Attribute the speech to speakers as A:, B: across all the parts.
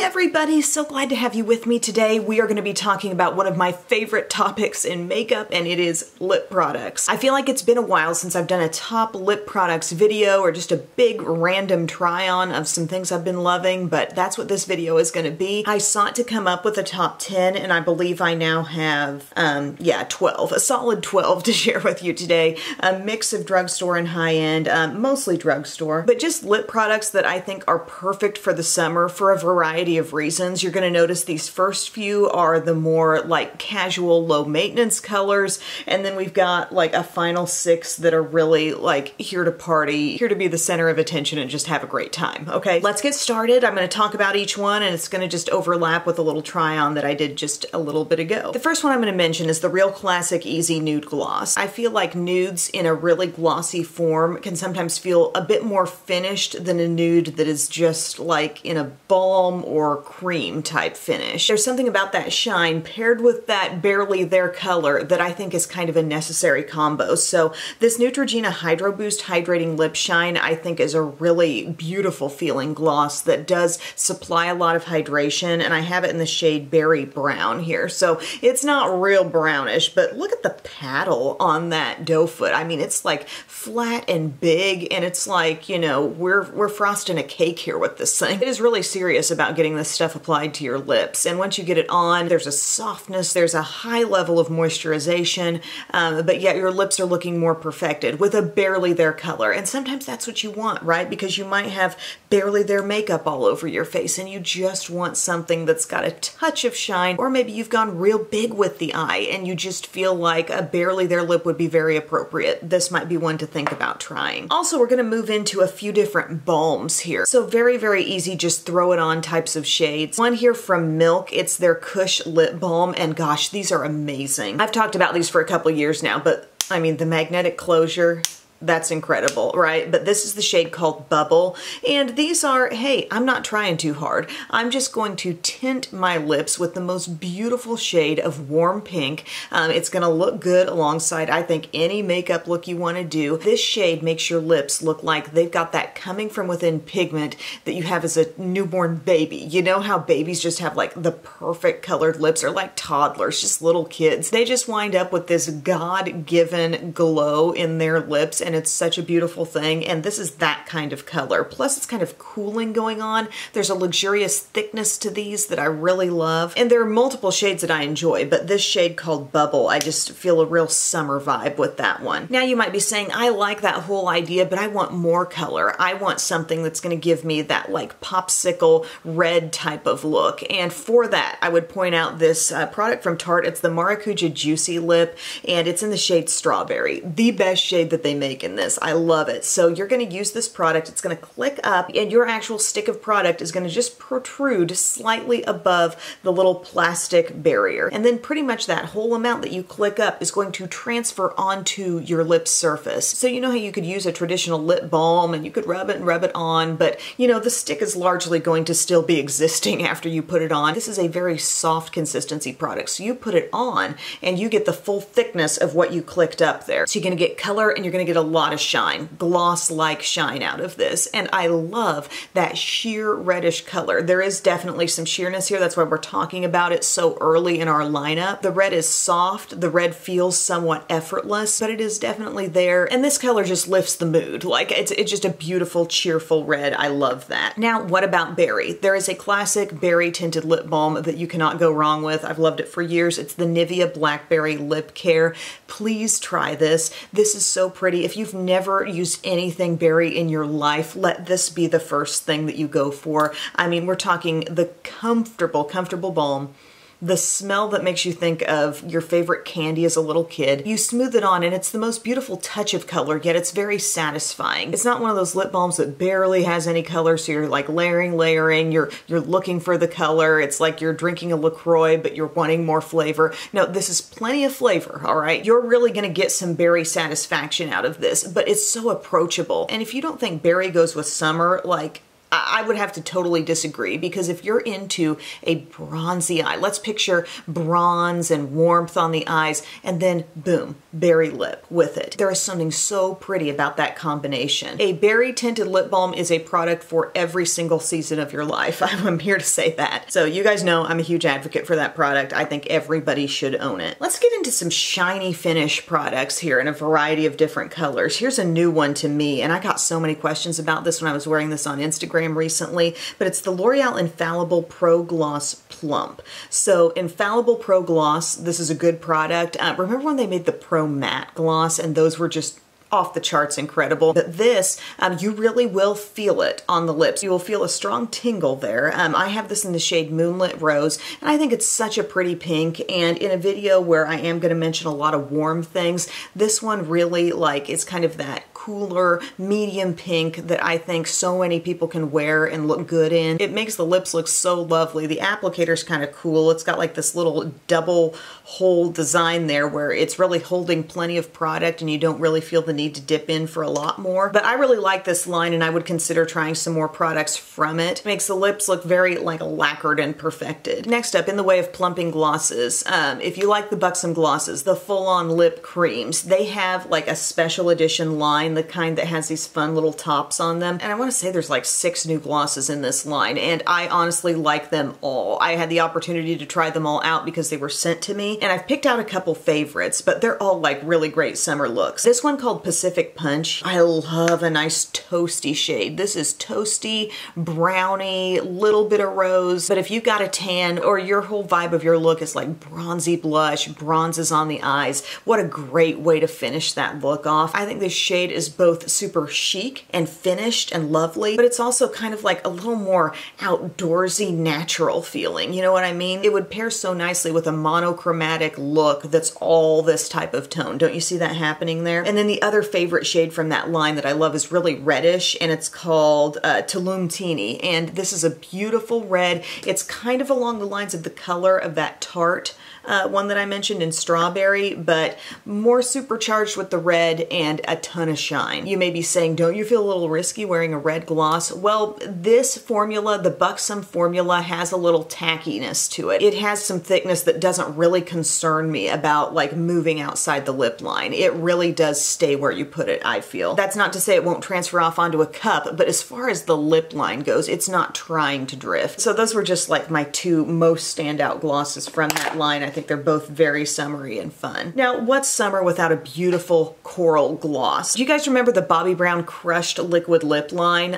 A: everybody, so glad to have you with me today. We are going to be talking about one of my favorite topics in makeup, and it is lip products. I feel like it's been a while since I've done a top lip products video or just a big random try on of some things I've been loving, but that's what this video is going to be. I sought to come up with a top 10, and I believe I now have, 12, a solid 12 to share with you today. A mix of drugstore and high-end, mostly drugstore, but just lip products that I think are perfect for the summer for a variety of reasons. You're going to notice these first few are the more like casual, low maintenance colors, and then we've got like a final 6 that are really like here to party, here to be the center of attention and just have a great time. Okay, let's get started. I'm going to talk about each one, and it's going to just overlap with a little try on that I did just a little bit ago. The first one I'm going to mention is the Real Classic Easy Nude Gloss. I feel like nudes in a really glossy form can sometimes feel a bit more finished than a nude that is just like in a balm or cream type finish. There's something about that shine paired with that barely there color that I think is kind of a necessary combo. So this Neutrogena Hydro Boost Hydrating Lip Shine I think is a really beautiful feeling gloss that does supply a lot of hydration, and I have it in the shade Berry Brown here. So it's not real brownish, but look at the paddle on that doe foot. I mean, it's like flat and big, and it's like, you know, we're frosting a cake here with this thing. It is really serious about getting this stuff applied to your lips, and once you get it on, there's a softness, there's a high level of moisturization, but yet your lips are looking more perfected with a barely there color. And sometimes that's what you want, right? Because you might have barely there makeup all over your face and you just want something that's got a touch of shine, or maybe you've gone real big with the eye and you just feel like a barely there lip would be very appropriate. This might be one to think about trying. Also, we're going to move into a few different balms here. So very, very easy, just throw it on types of shades. One here from Milk, it's their Kush Lip Balm, and gosh, these are amazing. I've talked about these for a couple years now, but I mean, the magnetic closure, that's incredible, right? But this is the shade called Bubble, and these are, hey, I'm not trying too hard. I'm just going to tint my lips with the most beautiful shade of warm pink. It's gonna look good alongside, I think, any makeup look you wanna do. This shade makes your lips look like they've got that coming from within pigment that you have as a newborn baby. You know how babies just have like the perfect colored lips, or like toddlers, just little kids. They just wind up with this God-given glow in their lips, and it's such a beautiful thing, and this is that kind of color. Plus it's kind of cooling going on. There's a luxurious thickness to these that I really love, and there are multiple shades that I enjoy, but this shade called Bubble, I just feel a real summer vibe with that one. Now you might be saying, I like that whole idea, but I want more color. I want something that's going to give me that like popsicle red type of look, and for that I would point out this product from Tarte. It's the Maracuja Juicy Lip, and it's in the shade Strawberry. The best shade that they make in this. I love it. So you're going to use this product, it's going to click up, and your actual stick of product is going to just protrude slightly above the little plastic barrier. And then pretty much that whole amount that you click up is going to transfer onto your lip surface. So you know how you could use a traditional lip balm and you could rub it and rub it on, but you know, the stick is largely going to still be existing after you put it on. This is a very soft consistency product. So you put it on and you get the full thickness of what you clicked up there. So you're going to get color and you're going to get a lot of shine, gloss-like shine out of this. And I love that sheer reddish color. There is definitely some sheerness here. That's why we're talking about it so early in our lineup. The red is soft. The red feels somewhat effortless, but it is definitely there. And this color just lifts the mood. Like it's just a beautiful, cheerful red. I love that. Now, what about Berry? There is a classic berry tinted lip balm that you cannot go wrong with. I've loved it for years. It's the Nivea Blackberry Lip Care. Please try this. This is so pretty. If you've never used anything berry in your life, let this be the first thing that you go for. I mean, we're talking the comfortable balm. The smell that makes you think of your favorite candy as a little kid. You smooth it on and it's the most beautiful touch of color, yet it's very satisfying. It's not one of those lip balms that barely has any color, so you're like layering, you're looking for the color. It's like you're drinking a LaCroix, but you're wanting more flavor. No, this is plenty of flavor, all right? You're really gonna get some berry satisfaction out of this, but it's so approachable. And if you don't think berry goes with summer, like, I would have to totally disagree, because if you're into a bronzy eye, let's picture bronze and warmth on the eyes, and then boom, berry lip with it. There is something so pretty about that combination. A berry tinted lip balm is a product for every single season of your life. I'm here to say that. So you guys know I'm a huge advocate for that product. I think everybody should own it. Let's get into some shiny finish products here in a variety of different colors. Here's a new one to me, and I got so many questions about this when I was wearing this on Instagram recently, but it's the L'Oreal Infallible Pro Gloss Plump. So Infallible Pro Gloss, this is a good product. Remember when they made the Pro Matte Gloss, and those were just off the charts incredible. But this, you really will feel it on the lips. You will feel a strong tingle there. I have this in the shade Moonlit Rose, and I think it's such a pretty pink, and in a video where I am going to mention a lot of warm things, this one really, like, it's kind of that cooler medium pink that I think so many people can wear and look good in. It makes the lips look so lovely. The applicator's kind of cool. It's got like this little double hole design there where it's really holding plenty of product and you don't really feel the need to dip in for a lot more. But I really like this line, and I would consider trying some more products from it. It makes the lips look very like lacquered and perfected. Next up, in the way of plumping glosses, if you like the Buxom glosses, the full-on lip creams, they have like a special edition line, the kind that has these fun little tops on them. And I want to say there's like 6 new glosses in this line, and I honestly like them all. I had the opportunity to try them all out because they were sent to me, and I've picked out a couple favorites, but they're all like really great summer looks. This one called Pacific Punch, I love a nice toasty shade. This is toasty, browny, little bit of rose, but if you've got a tan or your whole vibe of your look is like bronzy blush, bronzes on the eyes, what a great way to finish that look off. I think this shade is both super chic and finished and lovely, but it's also kind of like a little more outdoorsy, natural feeling. You know what I mean? It would pair so nicely with a monochromatic look that's all this type of tone. Don't you see that happening there? And then the other favorite shade from that line that I love is really reddish, and it's called Tulum Teeny, and this is a beautiful red. It's kind of along the lines of the color of that Tarte one that I mentioned in Strawberry, but more supercharged with the red and a ton of shine. You may be saying, don't you feel a little risky wearing a red gloss? Well, this formula, the Buxom formula, has a little tackiness to it. It has some thickness that doesn't really concern me about like moving outside the lip line. It really does stay where you put it, I feel. That's not to say it won't transfer off onto a cup, but as far as the lip line goes, it's not trying to drift. So those were just like my 2 most standout glosses from that line. I think they're both very summery and fun. Now, what's summer without a beautiful coral gloss? Do you guys remember the Bobbi Brown Crushed Liquid Lip line?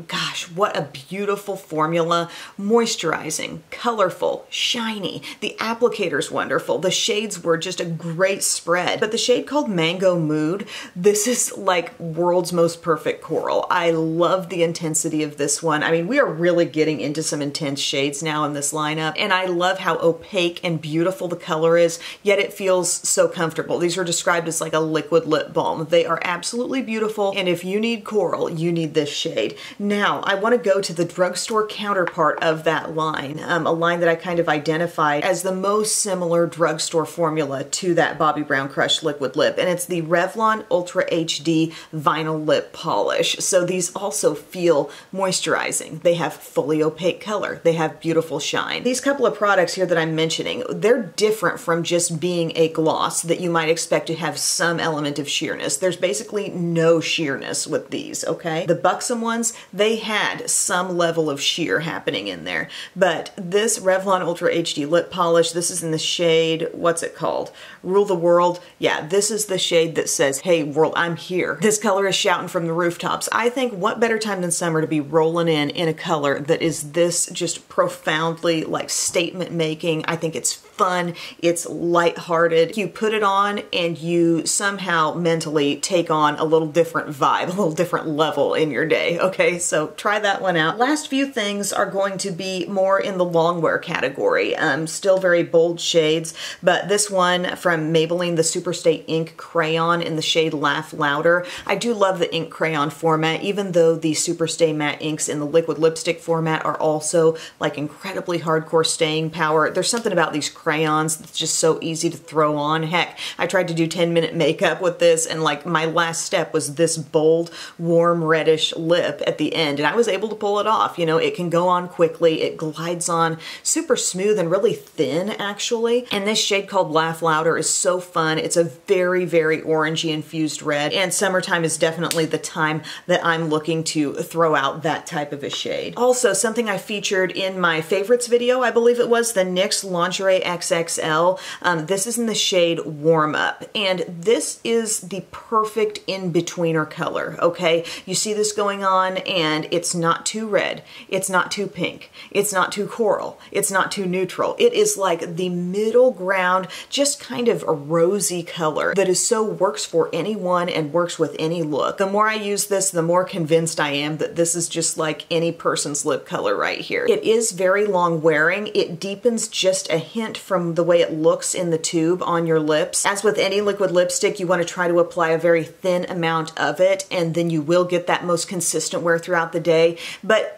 A: Gosh, what a beautiful formula. Moisturizing, colorful, shiny. The applicator's wonderful. The shades were just a great spread. But the shade called Mango Mood, this is like world's most perfect coral. I love the intensity of this one. I mean, we are really getting into some intense shades now in this lineup, and I love how opaque and beautiful the color is, yet it feels so comfortable. These are described as like a liquid lip balm. They are absolutely beautiful, and if you need coral, you need this shade. Now, I want to go to the drugstore counterpart of that line, a line that I kind of identified as the most similar drugstore formula to that Bobbi Brown Crushed Liquid Lip, and it's the Revlon Ultra HD Vinyl Lip Polish. So these also feel moisturizing. They have fully opaque color. They have beautiful shine. These couple of products here that I'm mentioning, they're different from just being a gloss that you might expect to have some element of sheerness. There's basically no sheerness with these, okay? The Buxom ones, they had some level of sheer happening in there, but this Revlon Ultra HD Lip Polish, this is in the shade, what's it called? Rule the World. Yeah, this is the shade that says, hey world, I'm here. This color is shouting from the rooftops. I think what better time than summer to be rolling in a color that is this just profoundly like statement making. I think it's fun, it's lighthearted. You put it on and you somehow mentally take on a little different vibe, a little different level in your day, okay? So try that one out. Last few things are going to be more in the longwear category. Still very bold shades, but this one from Maybelline, the Superstay Ink Crayon in the shade Laugh Louder. I do love the ink crayon format, even though the Superstay matte inks in the liquid lipstick format are also like incredibly hardcore staying power. There's something about these crayons that's just so easy to throw on. Heck, I tried to do 10-minute makeup with this, and like my last step was this bold, warm, reddish lip at the end, and I was able to pull it off. You know, it can go on quickly, it glides on super smooth and really thin, actually. And this shade called Laugh Louder is so fun. It's a very, very orangey infused red, and summertime is definitely the time that I'm looking to throw out that type of a shade. Also, something I featured in my favorites video, I believe it was, the NYX Lingerie XXL. This is in the shade Warm Up, and this is the perfect in-betweener color, okay? You see this going on, and it's not too red, it's not too pink, it's not too coral, it's not too neutral. It is like the middle ground, just kind of a rosy color that is so works for anyone and works with any look. The more I use this, the more convinced I am that this is just like any person's lip color right here. It is very long wearing. It deepens just a hint from the way it looks in the tube on your lips. As with any liquid lipstick, you want to try to apply a very thin amount of it, and then you will get that most consistent wear throughout the day.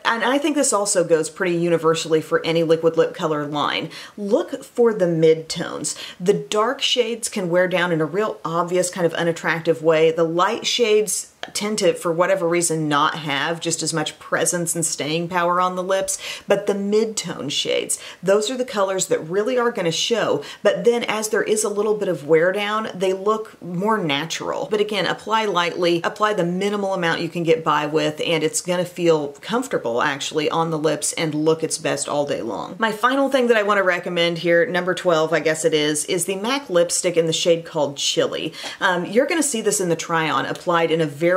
A: And I think this also goes pretty universally for any liquid lip color line. Look for the mid-tones. The dark shades can wear down in a real obvious kind of unattractive way. The light shades tend to, for whatever reason, not have just as much presence and staying power on the lips, but the mid-tone shades, those are the colors that really are going to show, but then as there is a little bit of wear down, they look more natural. But again, apply lightly, apply the minimal amount you can get by with, and it's going to feel comfortable actually on the lips and look its best all day long. My final thing that I want to recommend here, number 12 I guess it is the MAC lipstick in the shade called Chili. You're going to see this in the try-on applied in a very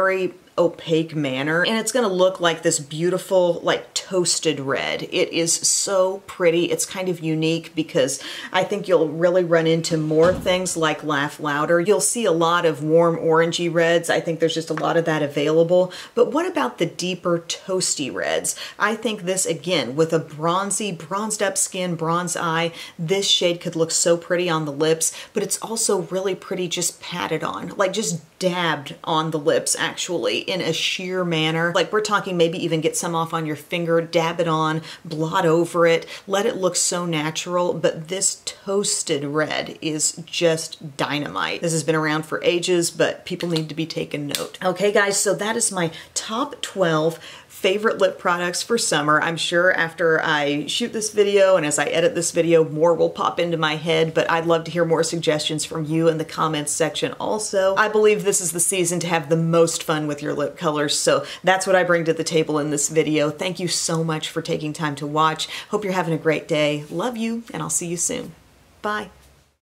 A: opaque manner, and it's going to look like this beautiful, like toasted red. It is so pretty. It's kind of unique because I think you'll really run into more things like Laugh Louder. You'll see a lot of warm orangey reds. I think there's just a lot of that available. But what about the deeper toasty reds? I think this, again, with a bronzy, bronzed up skin, bronze eye, this shade could look so pretty on the lips, but it's also really pretty just patted on, like just dabbed on the lips actually in a sheer manner. Like we're talking maybe even get some off on your finger, dab it on, blot over it, let it look so natural, but this toasted red is just dynamite. This has been around for ages, but people need to be taking note. Okay guys, so that is my top 12 favorite lip products for summer. I'm sure after I shoot this video and as I edit this video, more will pop into my head, but I'd love to hear more suggestions from you in the comments section also. I believe this is the season to have the most fun with your lip colors, so that's what I bring to the table in this video. Thank you so much for taking time to watch. Hope you're having a great day. Love you, and I'll see you soon. Bye.